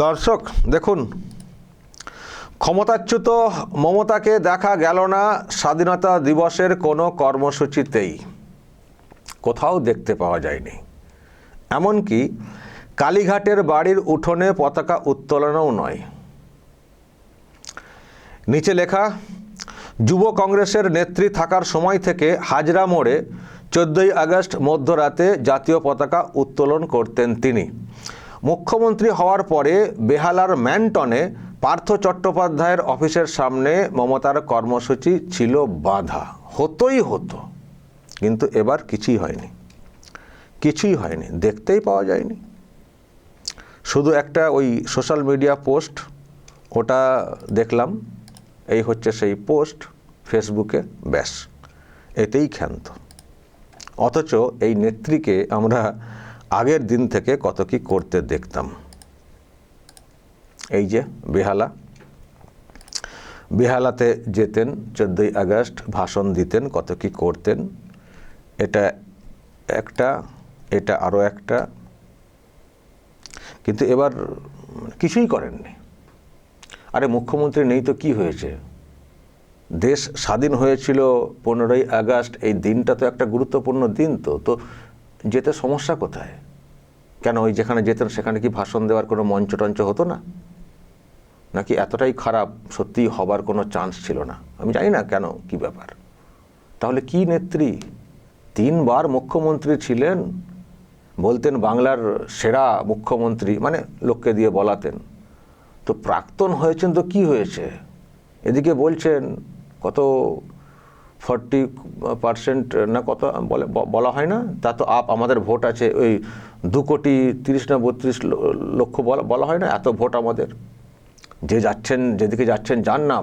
দর্শক দেখুন, ক্ষমতাচ্যুত মমতাকে দেখা গেল না স্বাধীনতা দিবসের কোনো কর্মসূচিতেই, কোথাও দেখতে পাওয়া যায়নি। এমনকি কালীঘাটের বাড়ির উঠোনে পতাকা উত্তোলনও নয়। নিচে লেখা, যুব কংগ্রেসের নেত্রী থাকার সময় থেকে হাজরা মোড়ে 14ই আগস্ট মধ্যরাতে জাতীয় পতাকা উত্তোলন করতেন তিনি। মুখ্যমন্ত্রী হওয়ার পরে বেহালার ম্যানটনে পার্থ চট্টোপাধ্যায়ের অফিসের সামনে মমতার কর্মসূচি ছিল বাধা, হতোই হতো, কিন্তু এবার কিছুই হয়নি, দেখতেই পাওয়া যায়নি। শুধু একটা ওই সোশ্যাল মিডিয়া পোস্ট, ওটা দেখলাম, এই হচ্ছে সেই পোস্ট ফেসবুকে, ব্যাস, এতেই ক্ষান্ত। অথচ এই নেত্রীকে আমরা আগের দিন থেকে কত কি করতে দেখতাম। এই যে বেহালাতে যেতেন, 14ই আগস্ট ভাষণ দিতেন, কত কি করতেন, এটা একটা, এটা আরও একটা, কিন্তু এবার কিছুই করেননি। আরে মুখ্যমন্ত্রী নেই তো কি হয়েছে? দেশ স্বাধীন হয়েছিল 15ই আগস্ট, এই দিনটা তো একটা গুরুত্বপূর্ণ দিন। তো যেতে সমস্যা কোথায়? কেন ওই যেখানে যেতেন সেখানে কি ভাষণ দেওয়ার কোনো মঞ্চ টঞ্চ হতো না? নাকি এতটাই খারাপ সত্যিই হবার কোনো চান্স ছিল না? আমি জানি না কেন, কি ব্যাপার। তাহলে কি নেত্রী, 3 বার মুখ্যমন্ত্রী ছিলেন, বলতেন বাংলার সেরা মুখ্যমন্ত্রী, মানে লোককে দিয়ে বলাতেন। তো প্রাক্তন হয়েছেন তো কি হয়েছে? এদিকে বলছেন কত 40% না কত বলা হয় না, তা তো আমাদের ভোট আছে ওই 2,30,00,000 না 32 লক্ষ বলা হয় না, এত ভোট আমাদের। যে যাচ্ছেন, যেদিকে যাচ্ছেন যান না,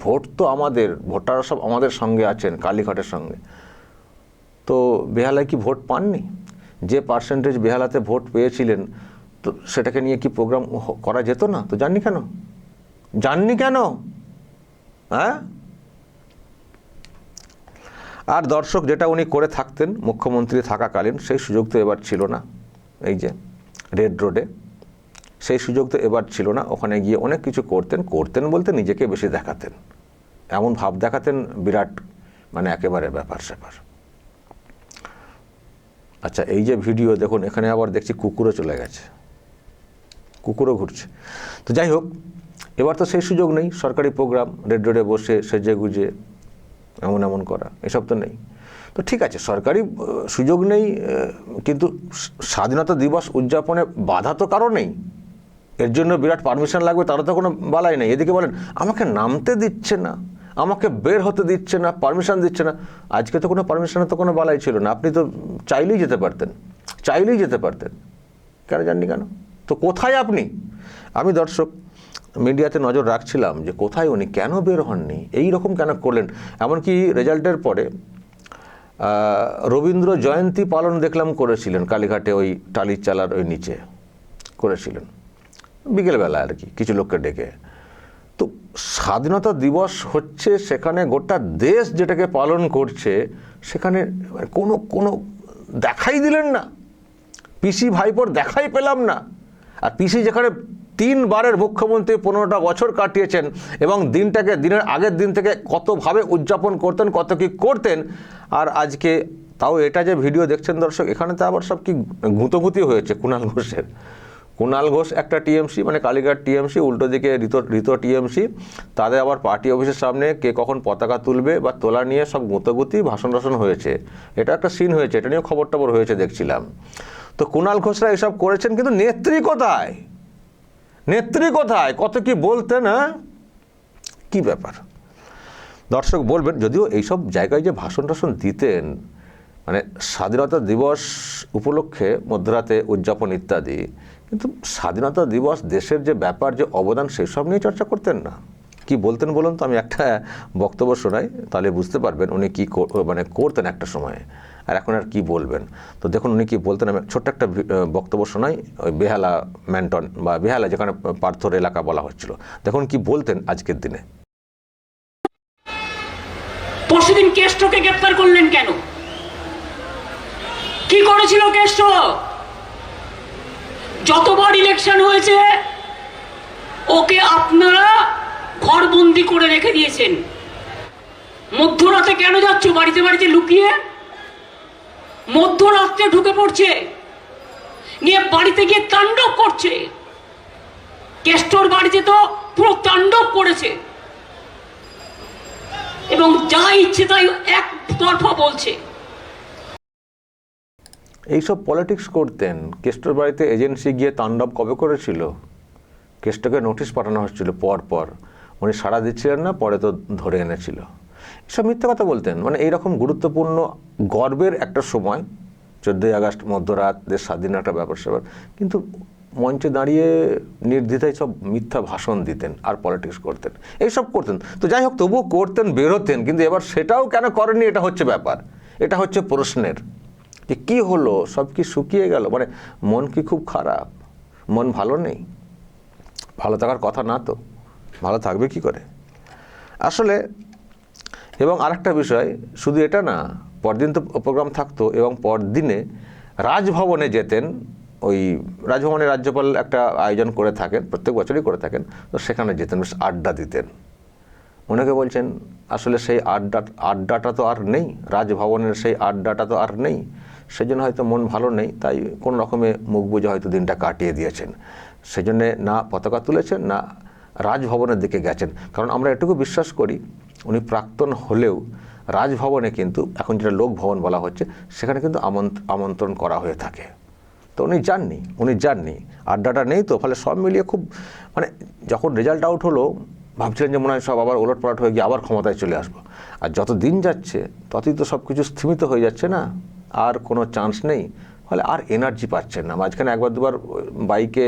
ভোট তো আমাদের, ভোটাররা সব আমাদের সঙ্গে আছেন, কালীঘাটের সঙ্গে। তো বেহালায় কি ভোট পাননি? যে পার্সেন্টেজ বেহালাতে ভোট পেয়েছিলেন, তো সেটাকে নিয়ে কি প্রোগ্রাম করা যেত না? তো যাননি কেন? হ্যাঁ? আর দর্শক, যেটা উনি করে থাকতেন মুখ্যমন্ত্রী থাকাকালীন, সেই সুযোগ তো এবার ছিল না। এই যে রেড রোডে, সেই সুযোগ তো এবার ছিল না। ওখানে গিয়ে অনেক কিছু করতেন বলতে নিজেকে বেশি দেখাতেন, এমন ভাব দেখাতেন, বিরাট মানে একেবারে ব্যাপার স্যাপার। আচ্ছা, এই যে ভিডিও দেখুন, এখানে আবার দেখছি কুকুরও চলে গেছে, কুকুরও ঘুরছে। তো যাই হোক, এবার তো সেই সুযোগ নেই। সরকারি প্রোগ্রাম, রেড রোডে বসে সেজে গুজে এমন করা, এসব তো নেই। তো ঠিক আছে, সরকারি সুযোগ নেই, কিন্তু স্বাধীনতা দিবস উদযাপনে বাধা তো কারো নেই। এর জন্য বিরাট পারমিশন লাগবে তারও তো কোনো বালাই নেই। এদিকে বলেন আমাকে নামতে দিচ্ছে না, আমাকে বের হতে দিচ্ছে না, পারমিশন দিচ্ছে না। আজকে তো কোনো পারমিশনের তো কোনো বালাই ছিল না, আপনি তো চাইলেই যেতে পারতেন। কেন যাননি কেন? তো কোথায় আপনি? আমি দর্শক মিডিয়াতে নজর রাখছিলাম যে কোথায় উনি, কেন বের হননি, এই রকম কেন করলেন। এমনকি রেজাল্টের পরে রবীন্দ্র জয়ন্তী পালন দেখলাম করেছিলেন কালীঘাটে, ওই টালির চালার ওই নিচে করেছিলেন, বিকেলবেলা আর কি, কিছু লোককে ডেকে। তো স্বাধীনতা দিবস হচ্ছে, সেখানে গোটা দেশ যেটাকে পালন করছে, সেখানে কোনো দেখাই দিলেন না। পিসি ভাইপোর দেখাই পেলাম না। আর পিসি যেখানে 3 বারের মুখ্যমন্ত্রী, 15টা বছর কাটিয়েছেন, এবং দিনের আগের দিন থেকে কতভাবে উদযাপন করতেন, কত কি করতেন, আর আজকে তাও এটা যে ভিডিও দেখছেন দর্শক, এখানে তো আবার সব কি গুঁতোগুঁতি হয়েছে কুণাল ঘোষ একটা টিএমসি, মানে কালীঘাট টিএমসি, উল্টো দিকে ঋত টিএমসি, তাদের আবার পার্টি অফিসের সামনে কে কখন পতাকা তুলবে বা তোলা নিয়ে সব গুঁতোগুঁতি, ভাষণ হয়েছে। এটা একটা সিন হয়েছে, এটা নিয়েও খবর টবর হয়েছে দেখছিলাম। তো কুণাল ঘোষরা এসব করেছেন, কিন্তু নেত্রী কোথায়? কত কি বলতেন, হ্যাঁ? কি ব্যাপার? দর্শক বলবেন, যদিও এইসব জায়গায় যে ভাষণ দিতেন, মানে স্বাধীনতা দিবস উপলক্ষে মধ্যরাতে উদযাপন ইত্যাদি, কিন্তু স্বাধীনতা দিবস দেশের যে ব্যাপার, যে অবদান, সেসব নিয়ে চর্চা করতেন না। কি বলতেন বলুন তো? আমি একটা বক্তব্য শোনাই, তাহলে বুঝতে পারবেন উনি কি মানে করতেন একটা সময়ে, আর এখন আর কি বলবেন। তো দেখুন উনি কি বলতেন। আমি ছোট্ট একটা বক্তব্য শোনাই, ওই বেহালা ম্যানটন বা বেহালা যেখানে পার্থর এলাকা বলা হচ্ছিল, দেখুন কি বলতেন আজকের দিনে। পরশুদিন কেষ্টকে গ্রেফতার করলেন কেন? কি করেছিল কেষ্ট? যতবার ইলেকশন হয়েছে ওকে আপনারা ঘরবন্দি করে রেখে দিয়েছেন। মধ্যরাতে কেন যাচ্ছ বাড়িতে বাড়িতে লুকিয়ে? মধ্যরাত্রে ঢুকে পড়ছে, নিয়ে বাড়িতে গিয়ে তাণ্ডব করছে। কেষ্টর বাড়িতে তো পুরো তাণ্ডব করেছে এবং যা ইচ্ছে তাই একতরফা বলছে। এইসব পলিটিক্স করতেন। কেষ্টর বাড়িতে এজেন্সি গিয়ে তাণ্ডব কবে করেছিল? কেষ্টকে নোটিশ পাঠানো হচ্ছিল পর পর, উনি সাড়া দিচ্ছিলেন না, পরে তো ধরে এনেছিল। এসব মিথ্যা কথা বলতেন। মানে এইরকম গুরুত্বপূর্ণ গর্বের একটা সময় 14ই আগস্ট, মধ্যরাত, দেশ স্বাধীন একটা ব্যাপার স্যাপার, কিন্তু মঞ্চে দাঁড়িয়ে নির্দ্বিধায় সব মিথ্যা ভাষণ দিতেন আর পলিটিক্স করতেন, এইসব করতেন। তো যাই হোক, তবুও করতেন, বেরোতেন, কিন্তু এবার সেটাও কেন করেননি, এটা হচ্ছে ব্যাপার, এটা হচ্ছে প্রশ্নের। যে কী হলো, সব কি শুকিয়ে গেল? মানে মন কি খুব খারাপ? মন ভালো নেই? ভালো থাকার কথা না তো, ভালো থাকবে কি করে আসলে? এবং আরেকটা বিষয়, শুধু এটা না, পরদিন তো প্রোগ্রাম থাকতো এবং পরদিনে রাজভবনে যেতেন। ওই রাজভবনে রাজ্যপাল একটা আয়োজন করে থাকেন, প্রত্যেক বছরই করে থাকেন, তো সেখানে যেতেন, বেশ আড্ডা দিতেন। অনেকে বলছেন আসলে সেই আড্ডাটা তো আর নেই, রাজভবনের সেই আড্ডাটা তো আর নেই, সেজন্য হয়তো মন ভালো নেই, তাই কোনো রকমে মুখ বুজে হয়তো দিনটা কাটিয়ে দিয়েছেন। সেজন্যে না পতাকা তুলেছেন, না রাজভবনের দিকে গেছেন। কারণ আমরা এটুকু বিশ্বাস করি, উনি প্রাক্তন হলেও রাজভবনে কিন্তু, এখন যেটা লোকভবন বলা হচ্ছে, সেখানে কিন্তু আমন্ত্রণ করা হয়ে থাকে। তো উনি যাননি, আড্ডাটা নেই। তো ফলে সব মিলিয়ে খুব, মানে যখন রেজাল্ট আউট হলো, ভাবছিলেন যে মনে হয় সব আবার ওলটপালট হয়ে গিয়ে আবার ক্ষমতায় চলে আসবো। আর যত দিন যাচ্ছে ততই তো সব কিছু স্থিমিত হয়ে যাচ্ছে না, আর কোনো চান্স নেই। ফলে আর এনার্জি পাচ্ছেন না। মাঝখানে একবার দুবার বাইকে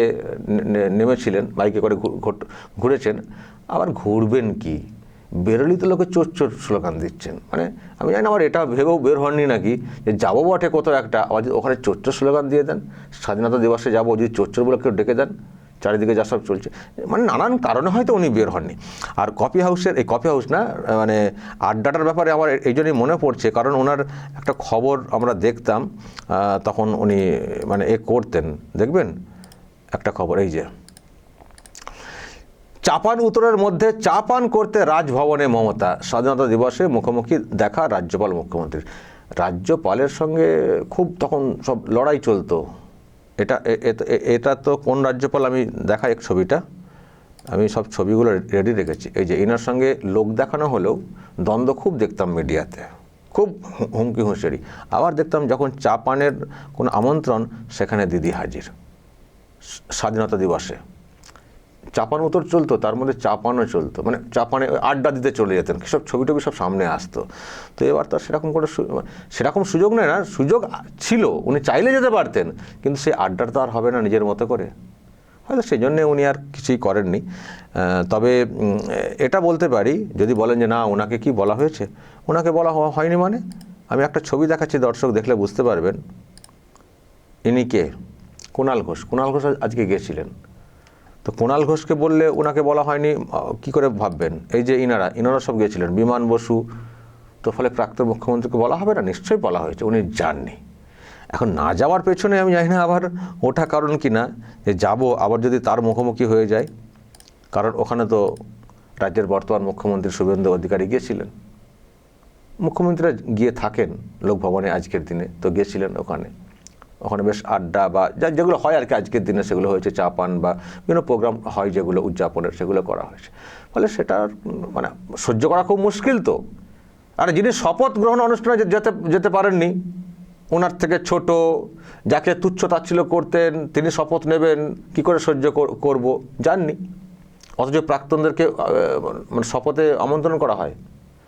নেমেছিলেন, বাইকে করে ঘুরেছেন, আবার ঘুরবেন কি? বেরোলি তো লোকে চোর চোর স্লোগান দিচ্ছেন। মানে আমি জানি না, আমার এটা ভেবেও বের হননি নাকি যে যাবো বটে কোথাও একটা, আবার যদি ওখানে চোর চোর স্লোগান দিয়ে দেন, স্বাধীনতা দিবসে যাবো, যদি চোর চোর বলে কেউ ডেকে দেন, চারিদিকে যা সব চলছে, মানে নানান কারণে হয়তো উনি বের হননি। আর কফি হাউস না, মানে আড্ডাটার ব্যাপারে আমার এই জন্যই মনে পড়ছে, কারণ ওনার একটা খবর আমরা দেখতাম, তখন উনি মানে করতেন, দেখবেন একটা খবর, এই যে চাপান উত্তরের মধ্যে চা পান করতে রাজভবনে মমতা, স্বাধীনতা দিবসে মুখোমুখি দেখা রাজ্যপাল মুখ্যমন্ত্রী। রাজ্যপালের সঙ্গে খুব তখন সব লড়াই চলতো। এটা তো কোন রাজ্যপাল, আমি দেখাই এক ছবিটা, আমি সব ছবিগুলো রেডি রেখেছি। এই যে এনার সঙ্গে লোক দেখানো হলেও দ্বন্দ্ব খুব দেখতাম মিডিয়াতে, খুব হুমকি হুঁশিয়ারি। আবার দেখতাম যখন চা পানের কোনো আমন্ত্রণ, সেখানে দিদি হাজির। স্বাধীনতা দিবসে চাপান উত্তর চলতো, তার মধ্যে চাপানও চলতো, মানে চাপানে আড্ডা দিতে চলে যেতেন, সব ছবি টবি সব সামনে আসতো। তো এবার তার সেরকম সুযোগ নেই না, সুযোগ ছিল, উনি চাইলে যেতে পারতেন, কিন্তু সেই আড্ডাটা তো আর হবে না নিজের মতো করে, হয়তো সেই জন্যে উনি আর কিছুই করেননি। তবে এটা বলতে পারি, যদি বলেন যে না ওনাকে কি বলা হয়েছে, ওনাকে বলা হয়নি। মানে আমি একটা ছবি দেখাচ্ছি, দর্শক দেখলে বুঝতে পারবেন ইনি কে। কুণাল ঘোষ আজকে গিয়েছিলেন। তো কুণাল ঘোষকে বললে ওনাকে বলা হয়নি কি করে ভাববেন? এই যে ইনারা সব গিয়েছিলেন, বিমান বসু। তো ফলে প্রাক্তন মুখ্যমন্ত্রীকে বলা হবে না? নিশ্চয়ই বলা হয়েছে, উনি যাননি। এখন না যাওয়ার পেছনে আমি জানি না আবার ওটা কারণ কি না, যে যাবো আবার যদি তার মুখোমুখি হয়ে যায়, কারণ ওখানে তো রাজ্যের বর্তমান মুখ্যমন্ত্রী শুভেন্দু অধিকারী গিয়েছিলেন। মুখ্যমন্ত্রীরা গিয়ে থাকেন লোকভবনে আজকের দিনে, তো গিয়েছিলেন ওখানে বেশ আড্ডা বা যেগুলো হয় আর কি আজকের দিনে, সেগুলো হয়েছে, চা পান বা বিভিন্ন প্রোগ্রাম হয় যেগুলো উদযাপনের, সেগুলো করা হয়েছে। ফলে সেটা মানে সহ্য করা খুব মুশকিল। তো আর যিনি শপথ গ্রহণ অনুষ্ঠানে যেতে পারেননি, ওনার থেকে ছোট যাকে তুচ্ছ তাচ্ছিল্য করতেন, তিনি শপথ নেবেন, কি করে সহ্য করব, যাননি। অথচ প্রাক্তনদেরকে মানে শপথে আমন্ত্রণ করা হয়,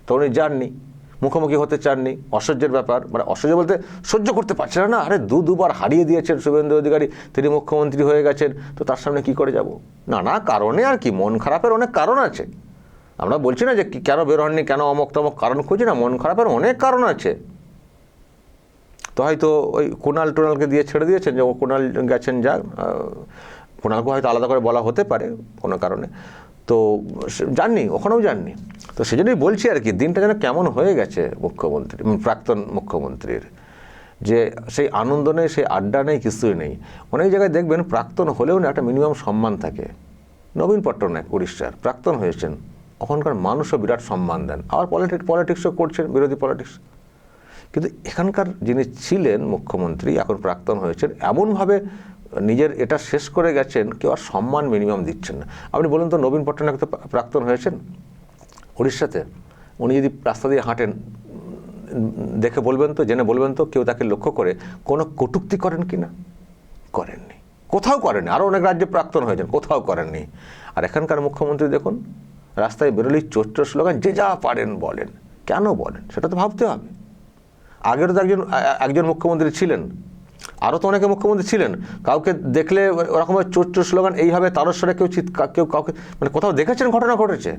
তো উনি যাননি, মুখোমুখি হতে চাননি। অসহ্যের ব্যাপার, মানে অসহ্য বলতে সহ্য করতে পারছেন না। আরে দুবার হারিয়ে দিয়েছেন শুভেন্দু অধিকারী, তিনি মুখ্যমন্ত্রী হয়ে গেছেন, তো তার সামনে কি করে যাব? নানা কারণে আর কি, মন খারাপের অনেক কারণ আছে। আমরা বলছি না যে কেন বের হননি, কেন অমক তমক কারণ খুঁজি না, মন খারাপের অনেক কারণ আছে। তো হয়তো ওই কুণালকে দিয়ে ছেড়ে দিয়েছেন, যে ও কুণাল গেছেন, যা কুণালকে হয়তো আলাদা করে বলা হতে পারে কোনো কারণে, তো যাননি, ওখানেও যাননি। তো সেজন্যই বলছি আর কি, দিনটা যেন কেমন হয়ে গেছে প্রাক্তন মুখ্যমন্ত্রীর, যে সেই আনন্দ নেই, সেই আড্ডা নেই, কিছুই নেই। অনেক জায়গায় দেখবেন প্রাক্তন হলেও না একটা মিনিমাম সম্মান থাকে, নবীন পট্টনায়ক উড়িষ্যার প্রাক্তন হয়েছেন, ওখানকার মানুষও বিরাট সম্মান দেন, আবার পলিটিক্সও করছেন, বিরোধী পলিটিক্স। কিন্তু এখানকার যিনি ছিলেন মুখ্যমন্ত্রী, এখন প্রাক্তন হয়েছেন, এমনভাবে নিজের এটা শেষ করে গেছেন, কেউ আর সম্মান মিনিমাম দিচ্ছেন না। আপনি বলুন তো, নবীন পট্টনায়ক তো প্রাক্তন হয়েছেন উড়িষ্যাতে, উনি যদি রাস্তা দিয়ে হাঁটেন, দেখে বলবেন তো, জেনে বলবেন তো, কেউ তাকে লক্ষ্য করে কোনো কটূক্তি করেন কি না? করেননি, কোথাও করেননি। আরও অনেক রাজ্যে প্রাক্তন হয়েছেন, কোথাও করেননি। আর এখানকার মুখ্যমন্ত্রী দেখুন, রাস্তায় বেরোলেই চোর স্লোগান, যে যা পারেন বলেন। কেন বলেন সেটা তো ভাবতে হবে। আগেরও তো একজন মুখ্যমন্ত্রী ছিলেন, আরও তো অনেকে মুখ্যমন্ত্রী ছিলেন, কাউকে দেখলে ওরকমভাবে চোর স্লোগান এইভাবে তারস্বরে কেউ কাউকে মানে কোথাও দেখেছেন ঘটনা ঘটেছে?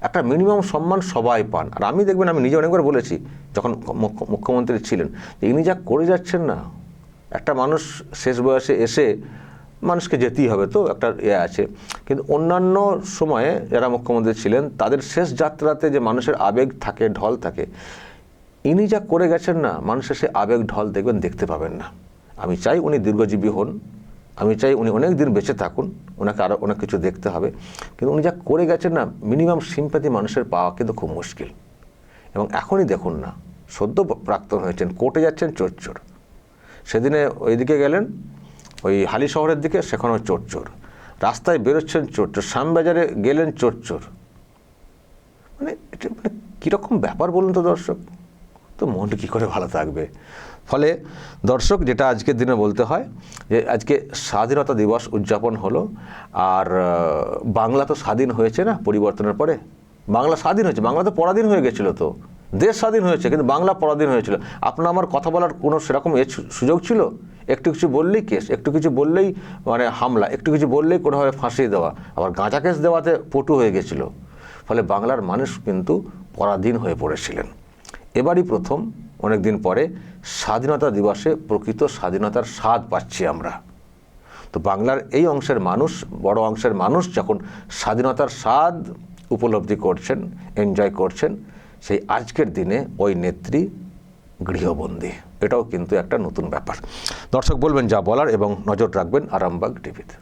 একটা মিনিমাম সম্মান সবাই পান। আর আমি দেখবেন, আমি নিজে অনেকবার বলেছি যখন মুখ্যমন্ত্রী ছিলেন, ইনি যা করে যাচ্ছেন না, একটা মানুষ শেষ বয়সে এসে, মানুষকে যেতেই হবে তো, একটা আছে। কিন্তু অন্যান্য সময়ে যারা মুখ্যমন্ত্রী ছিলেন, তাদের শেষ যাত্রাতে যে মানুষের আবেগ থাকে, ঢল থাকে, ইনি যা করে গেছেন না, মানুষের সে আবেগ ঢল দেখবেন, দেখতে পাবেন না। আমি চাই উনি দীর্ঘজীবী হন, আমি চাই উনি অনেক দিন বেঁচে থাকুন, ওনাকে আরও অনেক কিছু দেখতে হবে। কিন্তু উনি যা করে গেছেন না, মিনিমাম সিম্প্যাথি মানুষের পাওয়া কিন্তু খুব মুশকিল। এবং এখনই দেখুন না, সদ্য প্রাক্তন হয়েছেন, কোর্টে যাচ্ছেন চোর। সেদিনে ওইদিকে গেলেন, ওই হালি শহরের দিকে, সেখানেও চোর। রাস্তায় বেরোচ্ছেন চোর, শ্যামবাজারে গেলেন চোর। মানে এটা মানে কীরকম ব্যাপার বলুন তো দর্শক? তো মন কী করে ভালো থাকবে? ফলে দর্শক, যেটা আজকের দিনে বলতে হয় যে আজকে স্বাধীনতা দিবস উদযাপন হলো, আর বাংলা তো স্বাধীন হয়েছে না পরিবর্তনের পরে। বাংলা স্বাধীন হয়েছে, বাংলা তো পরাধীন হয়ে গেছিল, তো দেশ স্বাধীন হয়েছে কিন্তু বাংলা পরাধীন হয়েছিল। আপনার আমার কথা বলার কোনো সেরকম সুযোগ ছিল? একটু কিছু বললেই কেস, একটু কিছু বললেই মানে হামলা, একটু কিছু বললেই কোনোভাবে ফাঁসিয়ে দেওয়া, আবার গাঁজা কেস দেওয়াতে পটু হয়ে গেছিল। ফলে বাংলার মানুষ কিন্তু পরাধীন হয়ে পড়েছিলেন। এবারই প্রথম অনেক দিন পরে স্বাধীনতা দিবসে প্রকৃত স্বাধীনতার স্বাদ পাচ্ছি আমরা। তো বাংলার এই অংশের মানুষ, বড় অংশের মানুষ যখন স্বাধীনতার স্বাদ উপলব্ধি করছেন, এনজয় করছেন, সেই আজকের দিনে ওই নেত্রী গৃহবন্দী, এটাও কিন্তু একটা নতুন ব্যাপার। দর্শক বলবেন যা বলার এবং নজর রাখবেন আরামবাগ টিভিতে।